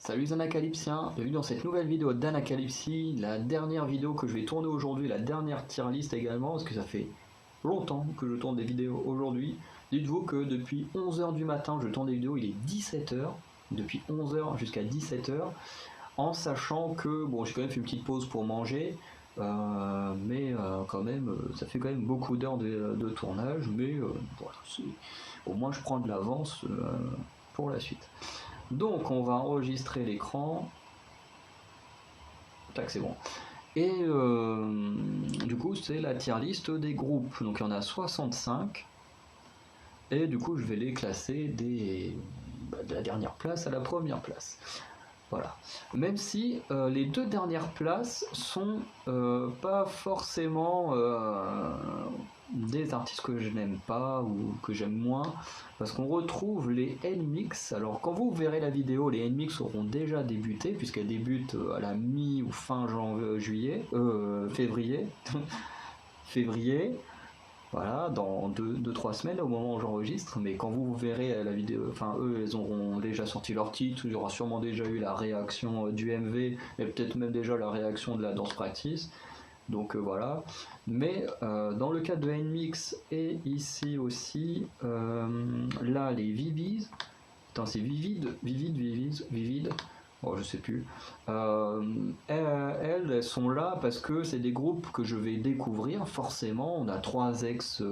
Salut les Anacalypsiens, bienvenue dans cette nouvelle vidéo d'Anacalypsie, la dernière vidéo que je vais tourner aujourd'hui, la dernière tier list également, parce que ça fait longtemps que je tourne des vidéos aujourd'hui. Dites-vous que depuis 11h du matin, je tourne des vidéos, il est 17h, depuis 11h jusqu'à 17h, en sachant que, bon, j'ai quand même fait une petite pause pour manger, mais quand même, ça fait quand même beaucoup d'heures de tournage, mais voilà, au moins je prends de l'avance pour la suite. Donc on va enregistrer l'écran. Tac, c'est bon. Et du coup c'est la tier list des groupes. Donc il y en a 65. Et du coup je vais les classer de la dernière place à la première place. Voilà. Même si les deux dernières places sont pas forcément des artistes que je n'aime pas ou que j'aime moins, parce qu'on retrouve les NMIX. Alors quand vous verrez la vidéo, les NMIX auront déjà débuté, puisqu'elles débutent à la mi ou fin février. février. Voilà, dans 2-3 semaines au moment où j'enregistre, mais quand vous verrez la vidéo, enfin eux, ils auront déjà sorti leur titre, il y aura sûrement déjà eu la réaction du MV, et peut-être même déjà la réaction de la Dance Practice, donc voilà. Mais dans le cas de NMIX et ici aussi, là les Vivides, putain c'est Vivides, oh, je sais plus. Elles sont là parce que c'est des groupes que je vais découvrir forcément. On a 3 ex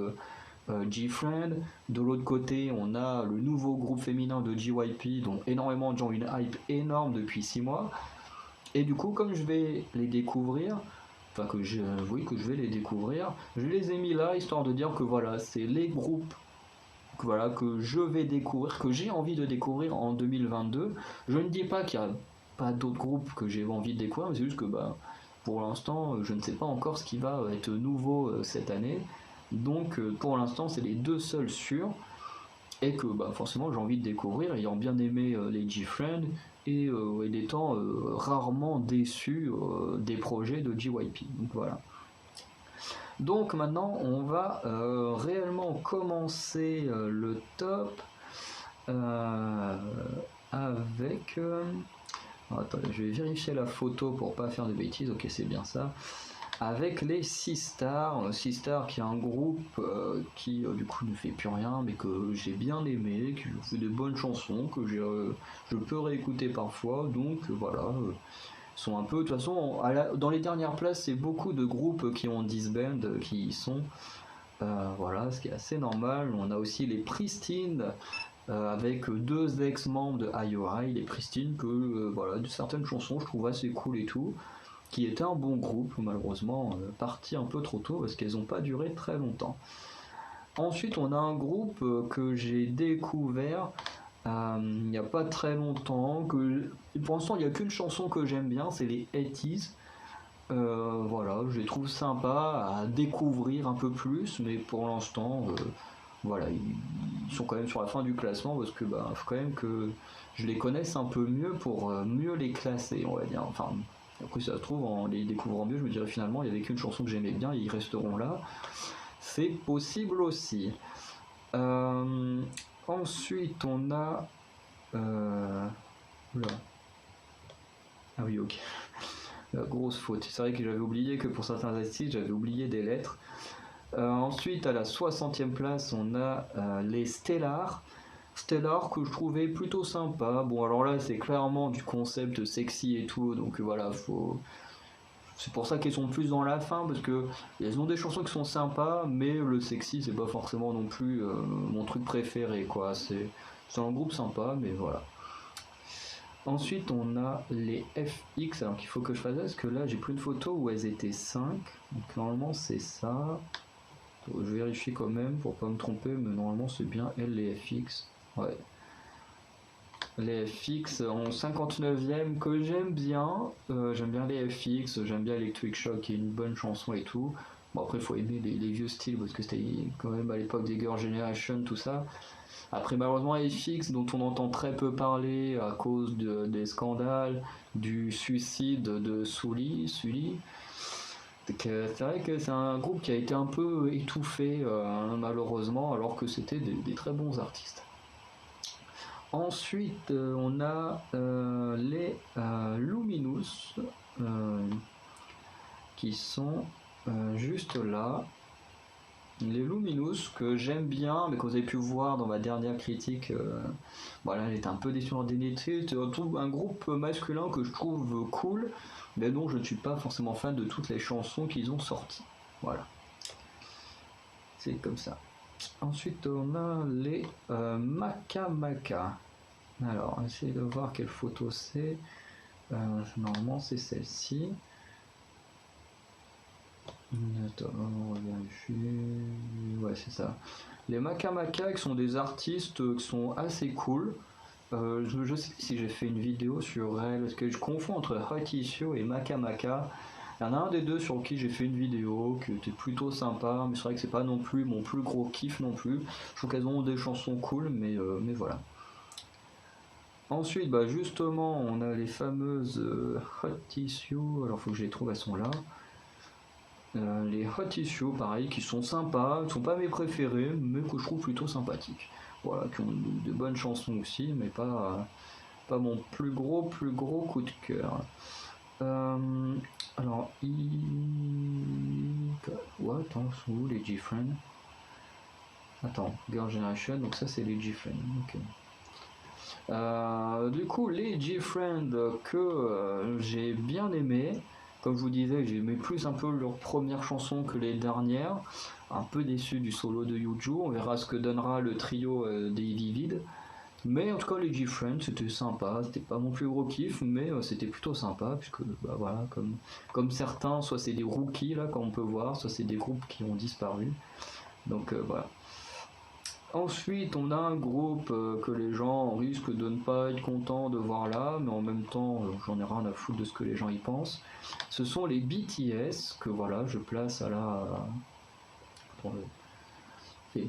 G-Friend. De l'autre côté, on a le nouveau groupe féminin de JYP, dont énormément de gens ont une hype énorme depuis 6 mois. Et du coup, comme je vais les découvrir, enfin que je vais les découvrir, je les ai mis là histoire de dire que voilà, c'est les groupes que je vais découvrir, que j'ai envie de découvrir en 2022. Je ne dis pas qu'il n'y a pas d'autres groupes que j'ai envie de découvrir, mais c'est juste que pour l'instant, je ne sais pas encore ce qui va être nouveau cette année. Donc pour l'instant, c'est les deux seuls sûrs, et que forcément j'ai envie de découvrir, ayant bien aimé les G-Friend, et étant rarement déçu des projets de JYP. Donc voilà. Donc maintenant on va réellement commencer le top avec... attendez, je vais vérifier la photo pour pas faire de bêtises, ok c'est bien ça. Avec les 6 stars, 6 stars qui est un groupe qui du coup ne fait plus rien mais que j'ai bien aimé, qui fait des bonnes chansons, que je peux réécouter parfois, donc voilà. Sont un peu, de toute façon, dans les dernières places, c'est beaucoup de groupes qui ont disband, qui y sont. Voilà, ce qui est assez normal. On a aussi les Pristine, avec 2 ex-membres de IOI, les Pristine, que voilà, de certaines chansons je trouve assez cool et tout, qui était un bon groupe, malheureusement parti un peu trop tôt parce qu'elles n'ont pas duré très longtemps. Ensuite, on a un groupe que j'ai découvert il n'y a pas très longtemps, que pour l'instant il n'y a qu'une chanson que j'aime bien, c'est les 80s. Voilà, je les trouve sympas à découvrir un peu plus, mais pour l'instant, voilà, ils sont quand même sur la fin du classement parce que faut quand même que je les connaisse un peu mieux pour mieux les classer, on va dire. Enfin, après ça se trouve, en les découvrant mieux, je me dirais finalement il n'y avait qu'une chanson que j'aimais bien et ils resteront là. C'est possible aussi. Ensuite, on a... Oula. Ah oui, ok. Grosse faute. C'est vrai que j'avais oublié que pour certains artistes, j'avais oublié des lettres. Ensuite, à la 60e place, on a les Stellar. Stellar que je trouvais plutôt sympa. Bon, alors là, c'est clairement du concept sexy et tout, donc voilà, c'est pour ça qu'elles sont plus dans la fin, parce que elles ont des chansons qui sont sympas, mais le sexy c'est pas forcément non plus mon truc préféré, quoi. C'est un groupe sympa, mais voilà. Ensuite on a les FX, alors qu'il faut que je fasse ça, parce que là j'ai plus de photos où elles étaient 5, donc normalement c'est ça. Je vérifie quand même pour pas me tromper, mais normalement c'est bien elles les FX. Ouais. Les FX en 59e que j'aime bien les FX, j'aime bien Electric Shock qui est une bonne chanson et tout. Bon après il faut aimer les vieux styles parce que c'était quand même à l'époque des Girl Generation tout ça. Après malheureusement FX dont on entend très peu parler à cause des scandales, du suicide de Sully. C'est vrai que c'est un groupe qui a été un peu étouffé malheureusement alors que c'était des très bons artistes. Ensuite, on a les Luminous qui sont juste là. Les Luminous que j'aime bien, mais que vous avez pu voir dans ma dernière critique, voilà, j'étais un peu déçu en DNT. C'est un groupe masculin que je trouve cool, mais dont je ne suis pas forcément fan de toutes les chansons qu'ils ont sorties. Voilà, c'est comme ça. Ensuite, on a les Maka Maka. Alors, essayez de voir quelle photo c'est. Normalement, c'est celle-ci. Attends, on vérifie. Ouais, c'est ça. Les Maka Maka, qui sont des artistes qui sont assez cool. Je sais si j'ai fait une vidéo sur elle, parce que je confonds entre Hot Issue et Maka Maka. Il y en a un des deux sur qui j'ai fait une vidéo qui était plutôt sympa, mais c'est vrai que c'est pas non plus mon plus gros kiff non plus. Je trouve qu'elles ont des chansons cool, mais voilà. Ensuite, bah justement, on a les fameuses Hot Tissue. Alors, faut que je les trouve, elles sont là. Les Hot Tissue, pareil, qui sont sympas, qui sont pas mes préférés, mais que je trouve plutôt sympathiques. Voilà, qui ont de bonnes chansons aussi, mais pas mon plus gros coup de cœur. Alors, ouais, attends, sont où les G-Friends? Attends, Girl Generation, donc ça c'est les G-Friends. Ok. Du coup, les G-Friends que j'ai bien aimé, comme je vous disais, j'ai aimé plus un peu leurs premières chansons que les dernières. Un peu déçu du solo de Yuju, on verra ce que donnera le trio des Vivid. Mais en tout cas, les G-Friends, c'était sympa, c'était pas mon plus gros kiff, mais c'était plutôt sympa, puisque bah, voilà, comme certains, soit c'est des rookies, là, comme on peut voir, soit c'est des groupes qui ont disparu. Donc voilà. Ensuite, on a un groupe que les gens risquent de ne pas être contents de voir là, mais en même temps, j'en ai rien à foutre de ce que les gens y pensent. Ce sont les BTS, que voilà, je place à la... Attendez.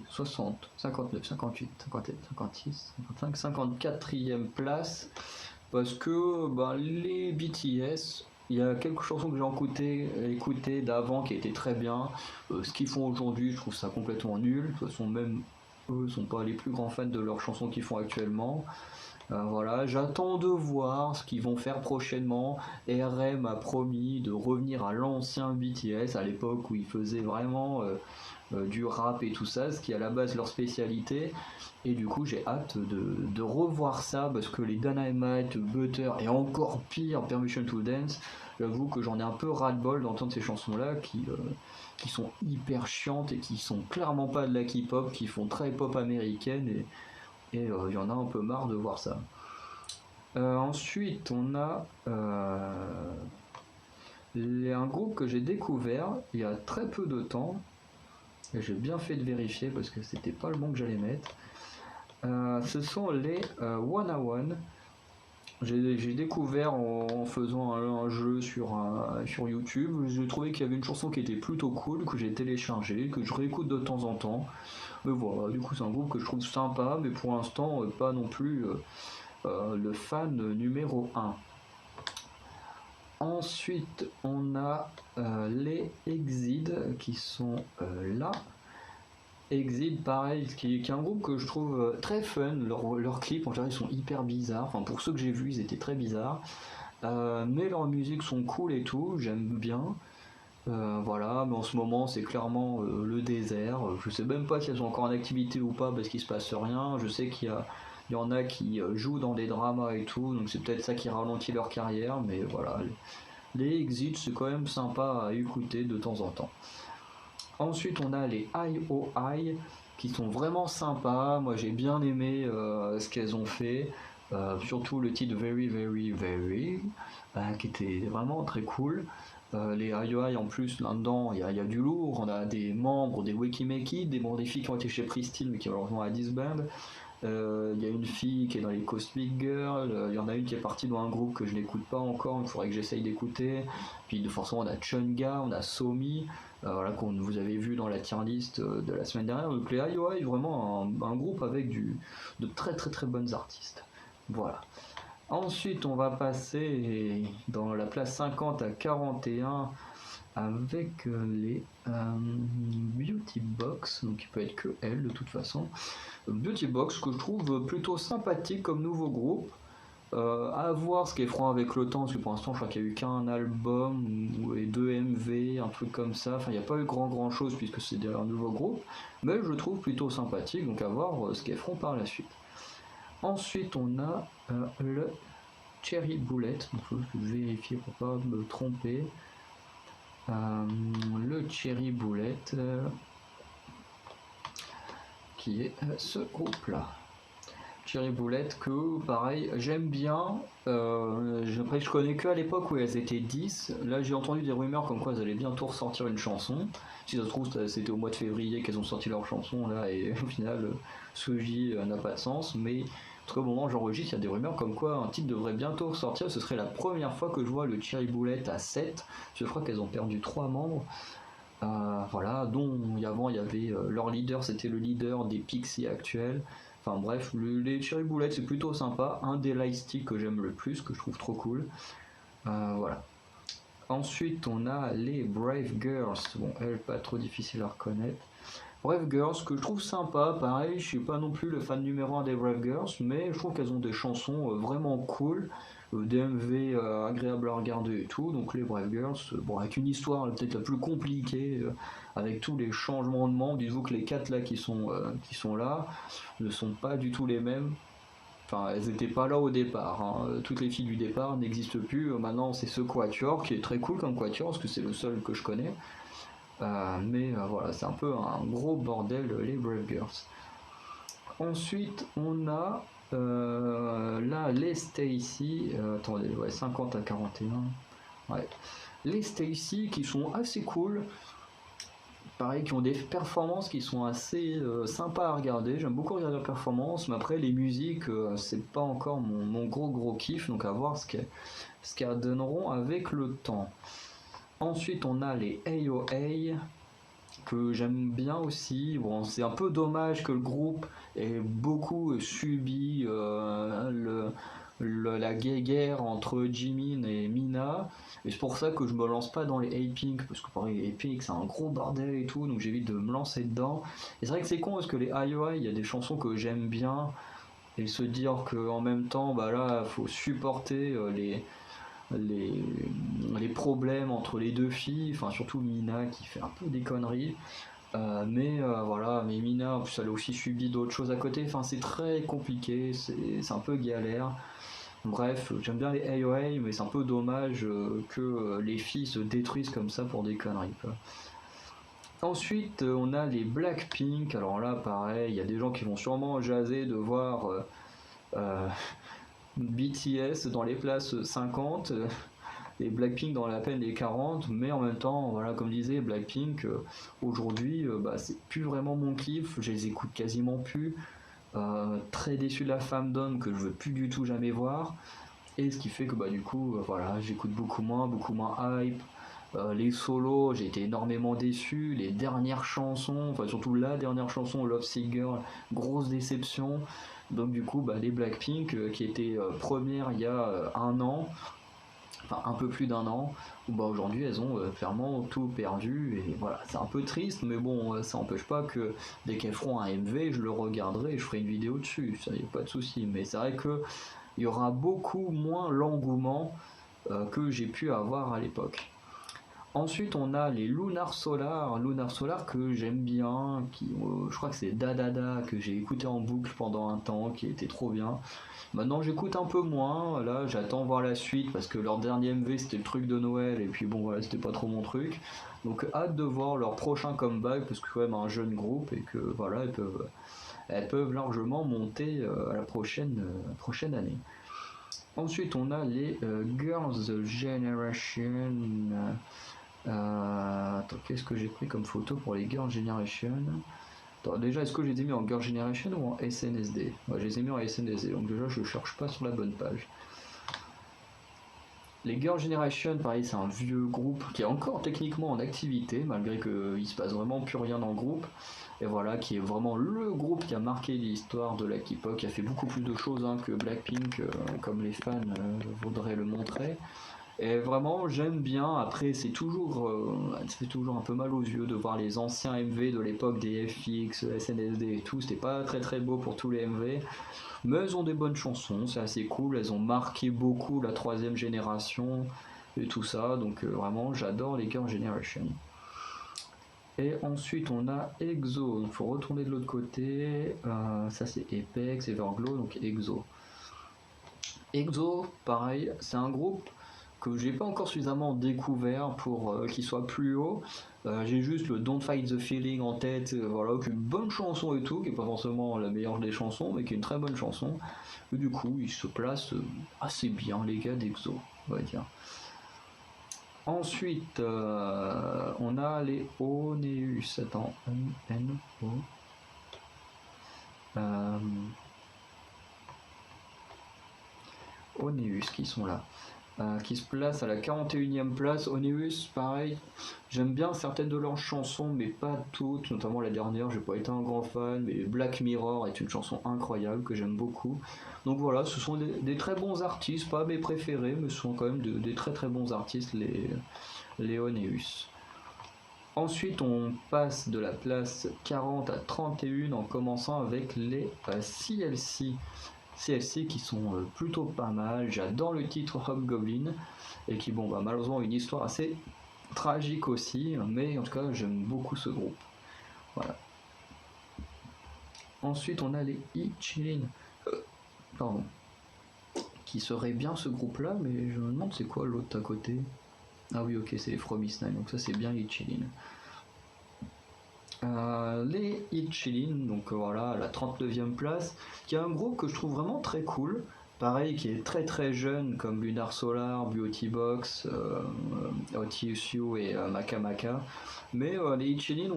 60, 59, 58, 57, 56, 55, 54e place, parce que bah, les BTS, il y a quelques chansons que j'ai écoutées d'avant qui étaient très bien. Ce qu'ils font aujourd'hui, je trouve ça complètement nul. De toute façon, même eux sont pas les plus grands fans de leurs chansons qu'ils font actuellement. Voilà, j'attends de voir ce qu'ils vont faire prochainement. RM a promis de revenir à l'ancien BTS, à l'époque où ils faisaient vraiment du rap et tout ça, ce qui est à la base leur spécialité. Et du coup, j'ai hâte de revoir ça, parce que les Dynamite, Butter et encore pire, Permission to Dance, j'avoue que j'en ai un peu ras-le-bol d'entendre ces chansons-là qui sont hyper chiantes et qui sont clairement pas de la K-pop, qui font très pop américaine, et il y en a un peu marre de voir ça. Ensuite, on a un groupe que j'ai découvert il y a très peu de temps, et j'ai bien fait de vérifier parce que c'était pas le bon que j'allais mettre. Ce sont les One One. J'ai découvert en faisant un jeu sur YouTube. J'ai trouvé qu'il y avait une chanson qui était plutôt cool, que j'ai téléchargée, que je réécoute de temps en temps. Mais voilà, du coup c'est un groupe que je trouve sympa, mais pour l'instant pas non plus le fan numéro 1. Ensuite on a les Exid qui sont là. Exid, pareil, qui est un groupe que je trouve très fun. Leurs clips en général ils sont hyper bizarres, enfin pour ceux que j'ai vus ils étaient très bizarres, mais leurs musiques sont cool et tout, j'aime bien. Voilà, mais en ce moment c'est clairement le désert. Je sais même pas si elles sont encore en activité ou pas parce qu'il se passe rien. Je sais qu'il y en a qui jouent dans des dramas et tout, donc c'est peut-être ça qui ralentit leur carrière, mais voilà. Les Exit c'est quand même sympa à écouter de temps en temps. Ensuite on a les IOI qui sont vraiment sympas. Moi j'ai bien aimé ce qu'elles ont fait. Surtout le titre Very Very Very qui était vraiment très cool. Les IOI en plus là-dedans il y a du lourd, on a des membres des Wekimeki, des membres des filles qui ont été chez Pristine mais qui malheureusement à disband. Il y a une fille qui est dans les Cosmic Girls, il y en a une qui est partie dans un groupe que je n'écoute pas encore, il faudrait que j'essaye d'écouter. Puis forcément on a Chunga, on a Somi, voilà, qu'on vous avez vu dans la tier list de la semaine dernière. Donc les IOI vraiment un groupe avec de très très très bonnes artistes. Voilà. Ensuite on va passer dans la place 50 à 41 avec les Beauty Box, donc il peut être que elle de toute façon. Beauty Box que je trouve plutôt sympathique comme nouveau groupe. À voir ce qu'ils feront avec le temps, parce que pour l'instant je crois qu'il n'y a eu qu'un album et 2 MV, un truc comme ça. Enfin, il n'y a pas eu grand chose puisque c'est un nouveau groupe, mais je le trouve plutôt sympathique, donc à voir ce qu'ils feront par la suite. Ensuite, on a le Cherry Bullet, donc je vais vérifier pour pas me tromper. Le Cherry Bullet, qui est ce groupe-là. Cherry Bullet que pareil j'aime bien, après je connais que à l'époque où elles étaient 10, là j'ai entendu des rumeurs comme quoi elles allaient bientôt ressortir une chanson, si ça se trouve c'était au mois de février qu'elles ont sorti leur chanson là et au final ce que je dis n'a pas de sens, mais en tout cas au moment où j'enregistre il y a des rumeurs comme quoi un titre devrait bientôt ressortir, ce serait la première fois que je vois le Cherry Bullet à 7, je crois qu'elles ont perdu 3 membres. Voilà, dont avant il y avait leur leader, c'était le leader des Pixies actuels. Enfin bref, les Cherry Bullets c'est plutôt sympa, un des lightsticks que j'aime le plus, que je trouve trop cool. Voilà. Ensuite on a les Brave Girls, bon elles pas trop difficile à reconnaître. Brave Girls que je trouve sympa, pareil, je suis pas non plus le fan numéro 1 des Brave Girls, mais je trouve qu'elles ont des chansons vraiment cool, des MV agréables à regarder et tout, donc les Brave Girls, bon avec une histoire peut-être la plus compliquée, avec tous les changements de membres, dites-vous que les 4 là qui sont là ne sont pas du tout les mêmes. Enfin, elles n'étaient pas là au départ, hein. Toutes les filles du départ n'existent plus, maintenant c'est ce quatuor qui est très cool comme quatuor parce que c'est le seul que je connais. Mais voilà, c'est un peu un gros bordel les Brave Girls. Ensuite, on a là les Stacy, attendez, ouais, 50 à 41. Ouais. Les Stacy qui sont assez cool, pareil, qui ont des performances qui sont assez sympas à regarder. J'aime beaucoup regarder leurs performances, mais après les musiques, c'est pas encore mon gros kiff, donc à voir ce qu'elles donneront avec le temps. Ensuite, on a les AOA que j'aime bien aussi. Bon, c'est un peu dommage que le groupe ait beaucoup subi la guerre entre Jimin et Mina, et c'est pour ça que je me lance pas dans les A-Pink, parce que pareil, A-Pink c'est un gros bordel et tout, donc j'évite de me lancer dedans. Et c'est vrai que c'est con parce que les IOI, il y a des chansons que j'aime bien, et se dire qu'en même temps, bah là, faut supporter les problèmes entre les deux filles, enfin surtout Mina qui fait un peu des conneries. Mais voilà, mais Mina en plus elle a aussi subi d'autres choses à côté, enfin c'est très compliqué, c'est un peu galère. Bref, j'aime bien les AOA, mais c'est un peu dommage que les filles se détruisent comme ça pour des conneries, quoi. Ensuite, on a les Blackpink. Alors là, pareil, il y a des gens qui vont sûrement jaser de voir BTS dans les places 50, et Blackpink dans la peine les 40, mais en même temps, voilà, comme disait Blackpink, aujourd'hui, bah, c'est plus vraiment mon kiff, je les écoute quasiment plus. Très déçu de la femme d'homme que je veux plus du tout jamais voir, et ce qui fait que bah du coup voilà, j'écoute beaucoup moins hype. Les solos, j'ai été énormément déçu, les dernières chansons, enfin surtout la dernière chanson Love Sick Girl, grosse déception. Donc du coup bah, les Blackpink qui étaient premières il y a un an, enfin un peu plus d'un an, bah aujourd'hui elles ont clairement tout perdu, et voilà, c'est un peu triste, mais bon, ça n'empêche pas que dès qu'elles feront un MV, je le regarderai et je ferai une vidéo dessus, ça y a pas de souci. Mais c'est vrai que il y aura beaucoup moins l'engouement que j'ai pu avoir à l'époque. Ensuite, on a les Lunar Solar que j'aime bien, je crois que c'est Dadada que j'ai écouté en boucle pendant un temps, qui était trop bien. Maintenant, j'écoute un peu moins, là, j'attends voir la suite parce que leur dernier MV c'était le truc de Noël et puis bon, voilà, c'était pas trop mon truc. Donc, hâte de voir leur prochain comeback parce que c'est quand même un jeune groupe et que voilà, elles peuvent largement monter à la prochaine année. Ensuite, on a les Girls' Generation. Attends, qu'est-ce que j'ai pris comme photo pour les Girls' Generation? Attends, déjà, est-ce que je les ai mis en Girls' Generation ou en SNSD? Ouais, je les ai mis en SNSD, donc déjà, je cherche pas sur la bonne page. Les Girls' Generation, pareil, c'est un vieux groupe qui est encore techniquement en activité, malgré qu'il se passe vraiment plus rien dans le groupe. Et voilà, qui est vraiment le groupe qui a marqué l'histoire de la K-pop, qui a fait beaucoup plus de choses hein, que Blackpink, comme les fans voudraient le montrer. Et vraiment, j'aime bien. Après, ça fait toujours un peu mal aux yeux de voir les anciens MV de l'époque des FX, SNSD et tout. C'était pas très très beau pour tous les MV. Mais elles ont des bonnes chansons, c'est assez cool. Elles ont marqué beaucoup la troisième génération et tout ça. Donc vraiment, j'adore les Girl Generation. Et ensuite, on a EXO. Il faut retourner de l'autre côté. Ça, c'est Apex, Everglow, donc EXO. EXO, pareil, c'est un groupe que j'ai pas encore suffisamment découvert pour qu'il soit plus haut. J'ai juste le Don't Fight the Feeling en tête, voilà, qui est une bonne chanson et tout, qui est pas forcément la meilleure des chansons, mais qui est une très bonne chanson. Et du coup, ils se placent assez bien, les gars d'EXO, on va dire. Ensuite, on a les Oneus. Attends, N-O. Oneus qui sont là. Qui se place à la 41e place. Oneus, pareil, j'aime bien certaines de leurs chansons, mais pas toutes, notamment la dernière, j'ai pas été un grand fan, mais Black Mirror est une chanson incroyable que j'aime beaucoup. Donc voilà, ce sont des très bons artistes, pas mes préférés, mais ce sont quand même des très très bons artistes, les Oneus. Ensuite, on passe de la place 40 à 31 en commençant avec les CLC. CLC qui sont plutôt pas mal. J'adore le titre Hobgoblin et qui, bon, bah, malheureusement, a une histoire assez tragique aussi, mais en tout cas, j'aime beaucoup ce groupe. Voilà. Ensuite, on a les Ichilin, pardon, qui serait bien ce groupe-là, mais je me demande c'est quoi l'autre à côté. Ah oui, ok, c'est les From East Nine, donc ça c'est bien Ichilin. Les Ichilin, donc voilà, à la 39e place, qui est un groupe que je trouve vraiment très cool. Pareil, qui est très très jeune, comme Lunar Solar, Beauty Box, OTSU et Makamaka. Mais les Ichilin,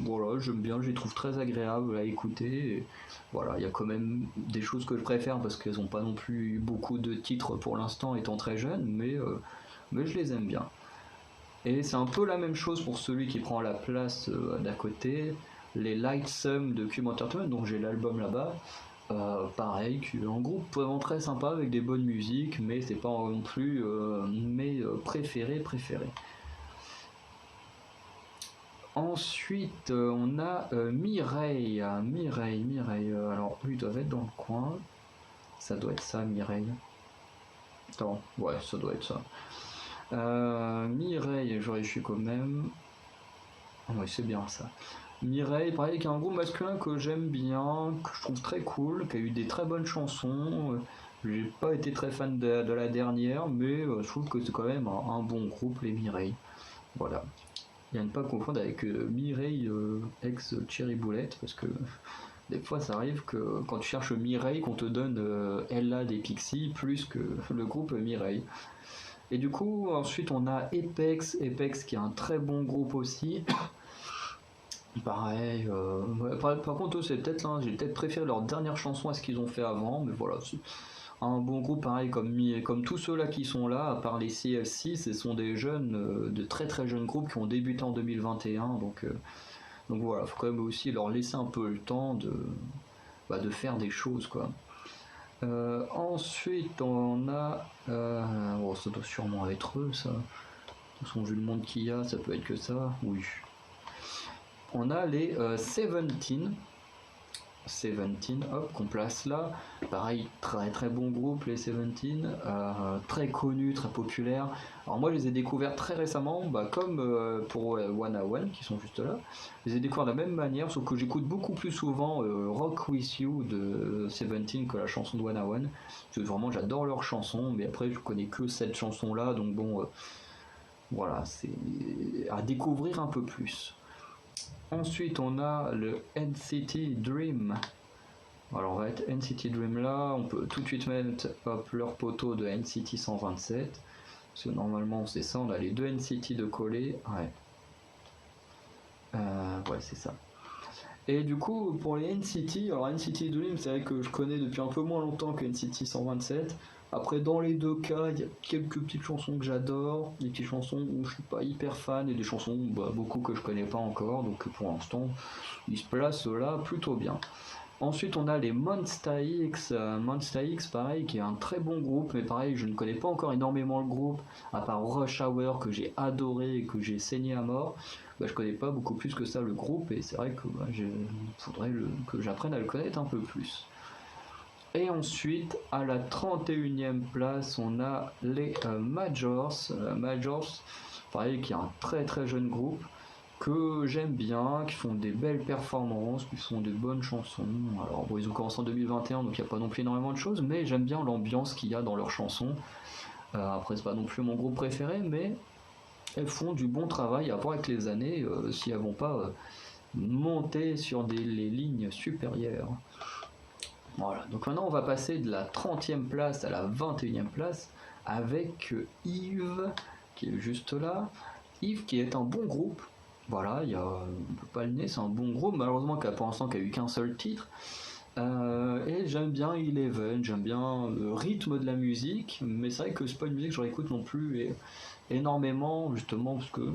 voilà, j'aime bien, je les trouve très agréables à écouter. Et voilà, il y a quand même des choses que je préfère parce qu'elles n'ont pas non plus eu beaucoup de titres pour l'instant étant très jeunes, mais je les aime bien. Et c'est un peu la même chose pour celui qui prend la place d'à côté, les Lightsome de Cube Entertainment, donc j'ai l'album là-bas. Pareil, un groupe vraiment très sympa avec des bonnes musiques, mais c'est pas non plus mes préférés. Ensuite, on a Mireille. Mireille. Alors, lui, ils doivent être dans le coin. Ça doit être ça, Mireille. Attends, ouais, ça doit être ça. Mireille, je réfléchis quand même. Oui, c'est bien ça. Mireille, pareil, qui est un groupe masculin que j'aime bien, que je trouve très cool, qui a eu des très bonnes chansons. J'ai pas été très fan de la dernière, mais je trouve que c'est quand même un bon groupe, les Mireille. Voilà. Il y a ne pas confondre avec Mireille ex Cherry Boulette, parce que des fois ça arrive que quand tu cherches Mireille, qu'on te donne Ella des Pixies plus que le groupe Mireille. Et du coup, ensuite on a Apex qui est un très bon groupe aussi. Pareil, par contre, eux, c'est peut-être là, j'ai peut-être préféré leur dernière chanson à ce qu'ils ont fait avant, mais voilà, c'est un bon groupe pareil comme tous ceux-là qui sont là, à part les CLC, ce sont des jeunes, de très très jeunes groupes qui ont débuté en 2021, donc voilà, faut quand même aussi leur laisser un peu le temps de faire des choses quoi. Ensuite, on a, oh, ça doit sûrement être eux ça. De toute façon, vu le monde qu'il y a, ça peut être que ça, oui. On a les 17, hop, qu'on place là. Pareil, très très bon groupe, les 17, très connus, très populaires. Alors moi, je les ai découverts très récemment, comme pour One a One, qui sont juste là. Je les ai découverts de la même manière, sauf que j'écoute beaucoup plus souvent Rock With You de 17 que la chanson de One a One. Parce que vraiment, j'adore leurs chansons, mais après, je connais que cette chanson-là, donc bon, voilà, c'est à découvrir un peu plus. Ensuite, on a le NCT Dream. Alors, on va être NCT Dream là. On peut tout de suite mettre leur poteau de NCT 127. Parce que normalement, c'est ça. On a les deux NCT de coller. Ouais. Ouais, c'est ça. Et du coup, pour les NCT, alors NCT Dream, c'est vrai que je connais depuis un peu moins longtemps que NCT 127. Après, dans les deux cas, il y a quelques petites chansons que j'adore, des petites chansons où je suis pas hyper fan, et des chansons beaucoup que je connais pas encore, donc pour l'instant, ils se placent là plutôt bien. Ensuite, on a les Monsta X. Monsta X, pareil, qui est un très bon groupe, mais pareil, je ne connais pas encore énormément le groupe, à part Rush Hour, que j'ai adoré et que j'ai saigné à mort. Bah, je connais pas beaucoup plus que ça le groupe, et c'est vrai que faudrait que j'apprenne à le connaître un peu plus. Et ensuite, à la 31e place, on a les Majors. Majors, pareil, qui est un très très jeune groupe que j'aime bien, qui font des belles performances, qui font des bonnes chansons. Alors bon, ils ont commencé en 2021, donc il n'y a pas non plus énormément de choses, mais j'aime bien l'ambiance qu'il y a dans leurs chansons. Après, c'est pas non plus mon groupe préféré, mais elles font du bon travail à voir avec les années, si elles vont pas monter sur les lignes supérieures. Voilà, donc maintenant on va passer de la 30e place à la 21e place avec Yves, qui est juste là. Yves qui est un bon groupe. Voilà, on peut pas le nier, c'est un bon groupe, malheureusement pour l'instant qui a eu qu'un seul titre. Et j'aime bien Eleven, j'aime bien le rythme de la musique, mais c'est vrai que c'est pas une musique que je réécoute non plus énormément, justement parce que,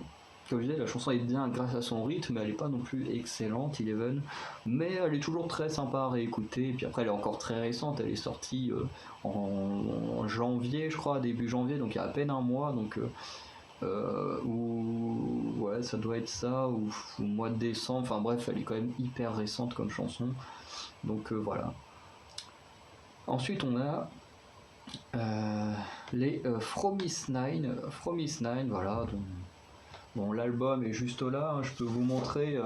comme je disais, la chanson est bien grâce à son rythme, mais elle est pas non plus excellente, Eleven, mais elle est toujours très sympa à réécouter. Et puis après, elle est encore très récente, elle est sortie en janvier, je crois, début janvier, donc il y a à peine un mois, donc ou ouais, ça doit être ça, ou mois de décembre, enfin bref, elle est quand même hyper récente comme chanson, donc voilà. Ensuite, on a les Fromis 9, voilà. Donc, bon, l'album est juste là, hein, je peux vous montrer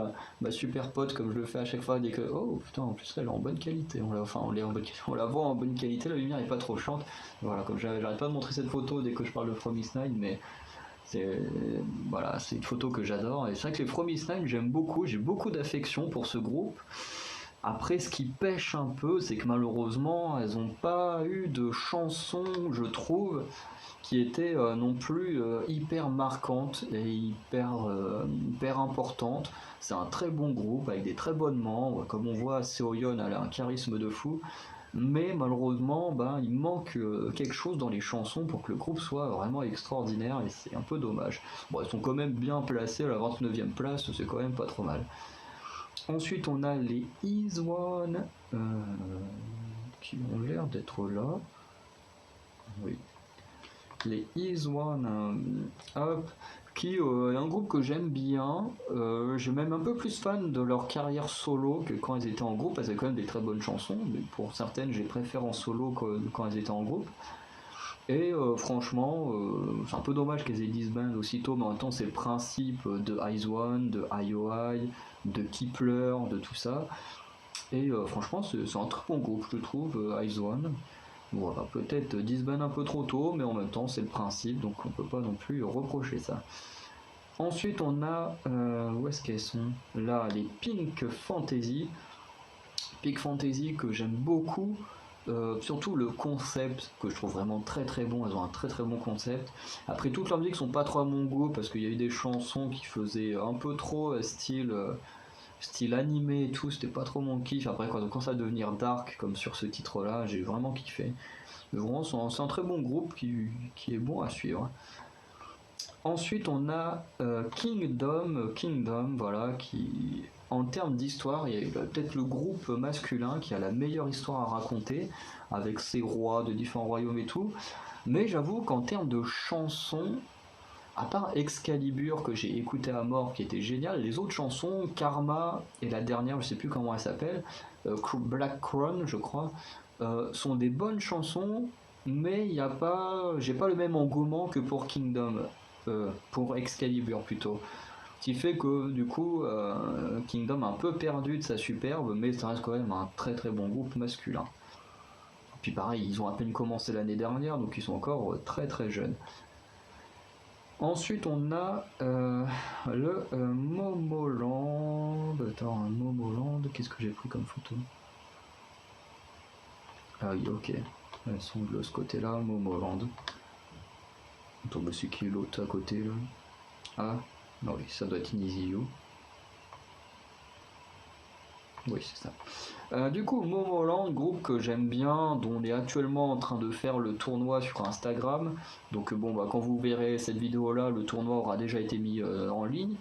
ma super pote comme je le fais à chaque fois dès que. Oh putain, en plus elle est en bonne qualité, on la voit en bonne qualité, la lumière est pas trop chiante. Voilà, comme j'arrête pas de montrer cette photo dès que je parle de Fromis 9, mais voilà, c'est une photo que j'adore. Et c'est vrai que les Fromis 9, j'aime beaucoup, j'ai beaucoup d'affection pour ce groupe. Après, ce qui pêche un peu, c'est que malheureusement, elles n'ont pas eu de chansons, je trouve, qui étaient non plus hyper marquantes et hyper importantes. C'est un très bon groupe avec des très bonnes membres. Comme on voit, Seoyeon a un charisme de fou. Mais malheureusement, il manque quelque chose dans les chansons pour que le groupe soit vraiment extraordinaire et c'est un peu dommage. Bon, elles sont quand même bien placées à la 29e place, c'est quand même pas trop mal. Ensuite, on a les Izone qui ont l'air d'être là. Oui. Les Izone, hop, qui est un groupe que j'aime bien. Je suis même un peu plus fan de leur carrière solo que quand ils étaient en groupe. Elles avaient quand même des très bonnes chansons, mais pour certaines, j'ai préféré en solo que quand elles étaient en groupe. Et franchement, c'est un peu dommage qu'elles aient disband aussitôt, mais en même temps, c'est le principe de IZ*ONE, de IOI, de Kepler, de tout ça. Et franchement, c'est un très bon groupe, je trouve, IZ*ONE. Voilà, peut-être disband un peu trop tôt, mais en même temps, c'est le principe, donc on peut pas non plus reprocher ça. Ensuite, on a. Où est-ce qu'elles sont? Là, les Pink Fantasy. Pink Fantasy que j'aime beaucoup. Surtout le concept que je trouve vraiment très très bon, elles ont un très très bon concept. Après, toutes leurs musiques sont pas trop à mon goût parce qu'il y a eu des chansons qui faisaient un peu trop style animé et tout, c'était pas trop mon kiff. Après, quand on commence à devenir dark comme sur ce titre là, j'ai vraiment kiffé. Mais vraiment, c'est un très bon groupe qui est bon à suivre. Ensuite, on a Kingdom, voilà, qui, en termes d'histoire, il y a peut-être le groupe masculin qui a la meilleure histoire à raconter, avec ses rois de différents royaumes et tout. Mais j'avoue qu'en termes de chansons, à part Excalibur que j'ai écouté à mort, qui était génial, les autres chansons, Karma et la dernière, je sais plus comment elle s'appelle, Black Crown, je crois, sont des bonnes chansons, mais j'ai pas le même engouement que pour Kingdom. Pour Excalibur plutôt. Ce qui fait que du coup Kingdom a un peu perdu de sa superbe, mais ça reste quand même un très très bon groupe masculin. Puis pareil, ils ont à peine commencé l'année dernière, donc ils sont encore très très jeunes. Ensuite on a le Momoland. Attends, Momoland, qu'est-ce que j'ai pris comme photo? Ah oui, ok. Elles sont de ce côté-là, Momoland. Attends, mais c'est qui est l'autre à côté là? Ah, non, oui, ça doit être Inizio. Oui, c'est ça. Du coup, Momoland, groupe que j'aime bien, dont on est actuellement en train de faire le tournoi sur Instagram. Donc bon, quand vous verrez cette vidéo là, le tournoi aura déjà été mis en ligne.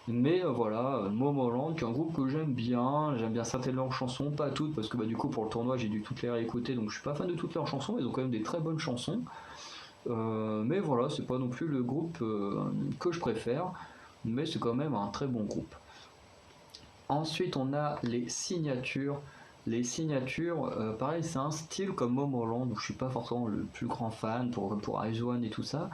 Mais voilà, Momoland, qui est un groupe que j'aime bien certaines de leurs chansons, pas toutes, parce que bah, du coup pour le tournoi j'ai dû toutes les réécouter, donc je suis pas fan de toutes leurs chansons, ils ont quand même des très bonnes chansons. Mais voilà, c'est pas non plus le groupe que je préfère, mais c'est quand même un très bon groupe. Ensuite, on a les signatures. Les signatures, pareil, c'est un style comme Momoland, donc je suis pas forcément le plus grand fan pour Eyes One et tout ça,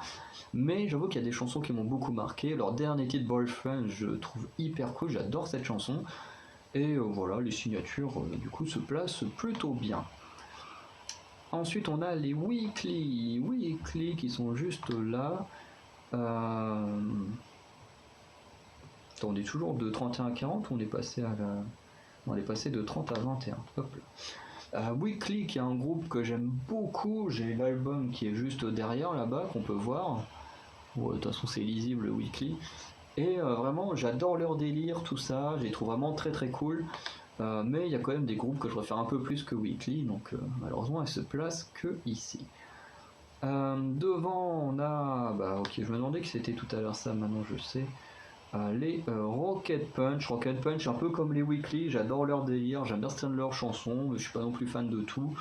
mais j'avoue qu'il y a des chansons qui m'ont beaucoup marqué. Leur dernier titre, Boyfriend, je trouve hyper cool, j'adore cette chanson. Et voilà, les signatures, du coup, se placent plutôt bien. Ensuite, on a les weekly qui sont juste là. Euh... Attends, on est toujours de 31 à 40 ou on est passé à la... On est passé de 30 à 21. Hop là. Weekly, qui est un groupe que j'aime beaucoup, j'ai l'album qui est juste derrière là-bas, qu'on peut voir. De toute façon, c'est lisible, Weekly. Et vraiment, j'adore leur délire, tout ça, je les trouve vraiment très très cool. Mais il y a quand même des groupes que je préfère un peu plus que Weekly, donc malheureusement, elles se placent que ici. Devant, on a. Bah, ok, je me demandais que c'était tout à l'heure ça, maintenant je sais. Les Rocket Punch. Rocket Punch, un peu comme les Weekly, j'adore leur délire, j'aime bien certaines de leurs chansons, mais je suis pas non plus fan de tout.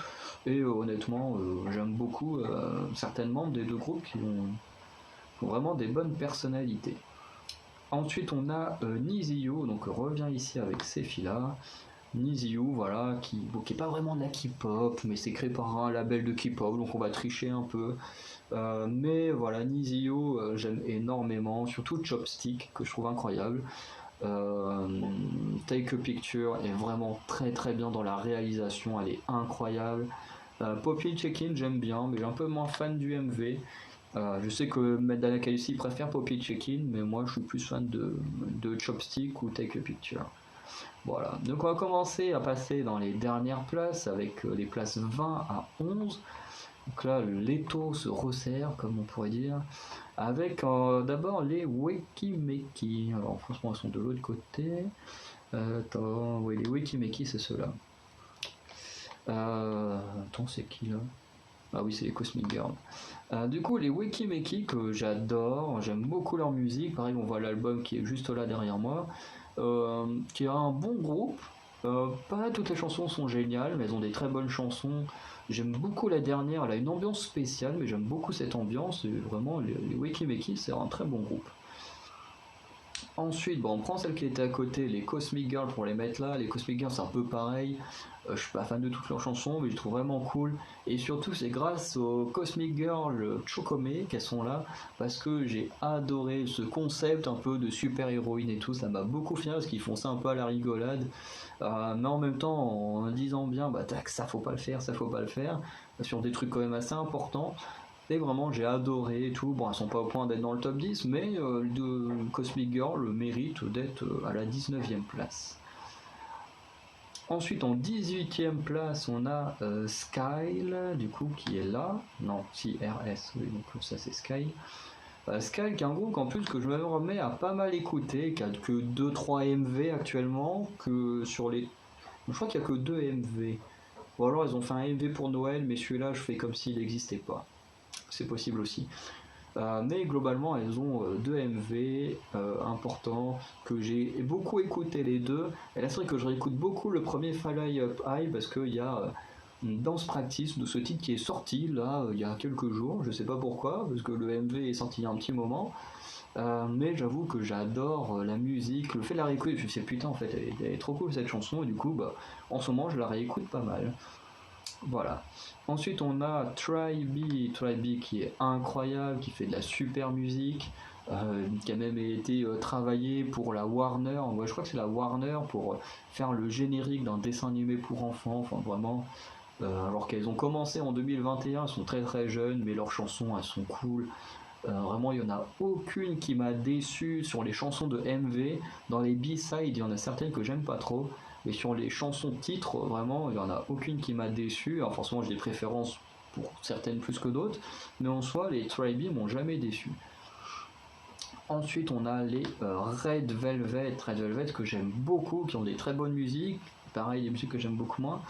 Et honnêtement, j'aime beaucoup certains membres des deux groupes qui ont vraiment des bonnes personnalités. Ensuite, on a Niziu, donc revient ici avec ces filles-là. Niziu, voilà, qui est pas vraiment de la K-pop, mais c'est créé par un label de K-pop, donc on va tricher un peu. Mais voilà, Niziu, j'aime énormément, surtout Chopstick, que je trouve incroyable. Take a Picture est vraiment très très bien dans la réalisation, elle est incroyable. Poppy Check-in, j'aime bien, mais j'ai un peu moins fan du MV. Je sais que Medana Kayusi préfère Poppy Check-in, mais moi je suis plus fan de Chopstick ou Take a Picture. Voilà, donc on va commencer à passer dans les dernières places avec les places 20 à 11. Donc là, l'étau se resserre, comme on pourrait dire, avec d'abord les Wekimeki. Alors franchement, ils sont de l'autre côté. Attends, oui, les Wekimeki, c'est ceux-là. Attends, c'est qui là? Ah oui, c'est les Cosmic Girls. Du coup, les Wekimeki que j'adore, j'aime beaucoup leur musique. Pareil, on voit l'album qui est juste là derrière moi, qui est un bon groupe. Pas toutes les chansons sont géniales, mais elles ont des très bonnes chansons. J'aime beaucoup la dernière, elle a une ambiance spéciale, mais j'aime beaucoup cette ambiance. Et vraiment, les Wekimeki, c'est un très bon groupe. Ensuite, bon, on prend celle qui était à côté, les Cosmic Girls pour les mettre là. Les Cosmic Girls, c'est un peu pareil. Je suis pas fan de toutes leurs chansons, mais je les trouve vraiment cool. Et surtout, c'est grâce aux Cosmic Girls Chokome qu'elles sont là, parce que j'ai adoré ce concept un peu de super-héroïne et tout. Ça m'a beaucoup fait parce qu'ils font ça un peu à la rigolade. Mais en même temps, en disant bien, bah tac, ça faut pas le faire, ça faut pas le faire, sur des trucs quand même assez importants. Et vraiment, j'ai adoré et tout. Bon, elles sont pas au point d'être dans le top 10, mais de Cosmic Girl mérite d'être à la 19e place. Ensuite, en 18e place, on a Skyle, du coup, qui est là. Non, si, RS, oui, donc ça c'est Skyle. Skyle, qui est un groupe en plus que je me remets à pas mal écouter, qui a que 2-3 MV actuellement, que sur les. Je crois qu'il n'y a que 2 MV. Ou alors ils ont fait un MV pour Noël, mais celui-là, je fais comme s'il n'existait pas. C'est possible aussi. Mais globalement, elles ont deux MV importants que j'ai beaucoup écouté les deux. Et là, c'est vrai que je réécoute beaucoup le premier Fly Up High parce qu'il y a une Dance Practice de ce titre qui est sorti là il y a quelques jours. Je sais pas pourquoi, parce que le MV est sorti il y a un petit moment. Mais j'avoue que j'adore la musique, le fait de la réécouter. Je me suis dit, putain, en fait, elle est trop cool cette chanson. Et du coup, bah, en ce moment, je la réécoute pas mal. Voilà. Ensuite, on a Try-B qui est incroyable, qui fait de la super musique, qui a même été travaillé pour la Warner. Ouais, je crois que c'est la Warner pour faire le générique d'un dessin animé pour enfants. Enfin, vraiment. Alors qu'elles ont commencé en 2021, elles sont très très jeunes, mais leurs chansons, elles sont cool. Vraiment, il n'y en a aucune qui m'a déçu sur les chansons de MV. Dans les B-sides, il y en a certaines que j'aime pas trop. Mais sur les chansons titres, vraiment, il n'y en a aucune qui m'a déçu. Alors forcément, j'ai des préférences pour certaines plus que d'autres. Mais en soi, les Tribe m'ont jamais déçu. Ensuite, on a les Red Velvet que j'aime beaucoup, qui ont des très bonnes musiques. Pareil, des musiques que j'aime beaucoup moins.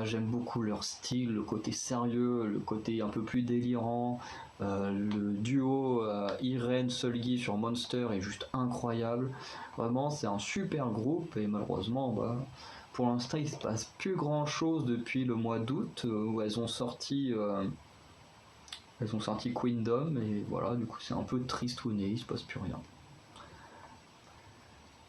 J'aime beaucoup leur style, le côté sérieux, le côté un peu plus délirant. Le duo Irene Solgi sur Monster est juste incroyable. Vraiment, c'est un super groupe et malheureusement, bah, pour l'instant, il se passe plus grand chose depuis le mois d'août où elles ont sorti Queendom et voilà, du coup, c'est un peu tristouné, il se passe plus rien.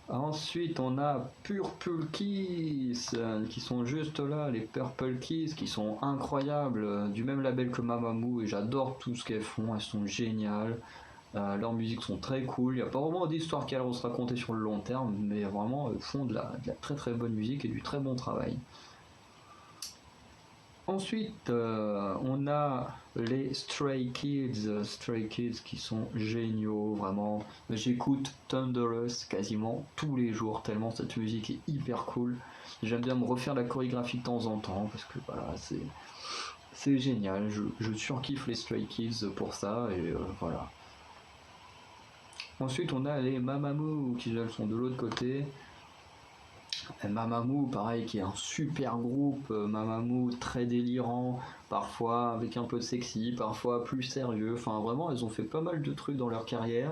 Ensuite, on a Purple Kiss qui sont juste là, les Purple Kiss qui sont incroyables, du même label que Mamamoo et j'adore tout ce qu'elles font, elles sont géniales, leurs musiques sont très cool, il n'y a pas vraiment d'histoire qu'elles vont se raconter sur le long terme, mais vraiment elles font de la très très bonne musique et du très bon travail. Ensuite, on a les Stray Kids qui sont géniaux, vraiment. J'écoute Thunderous quasiment tous les jours, tellement cette musique est hyper cool. J'aime bien me refaire la chorégraphie de temps en temps, parce que voilà, c'est génial. Je surkiffe les Stray Kids pour ça, et voilà. Ensuite, on a les Mamamoo qui elles sont de l'autre côté. Mamamoo, pareil, qui est un super groupe, Mamamoo très délirant, parfois avec un peu de sexy, parfois plus sérieux, enfin vraiment, elles ont fait pas mal de trucs dans leur carrière.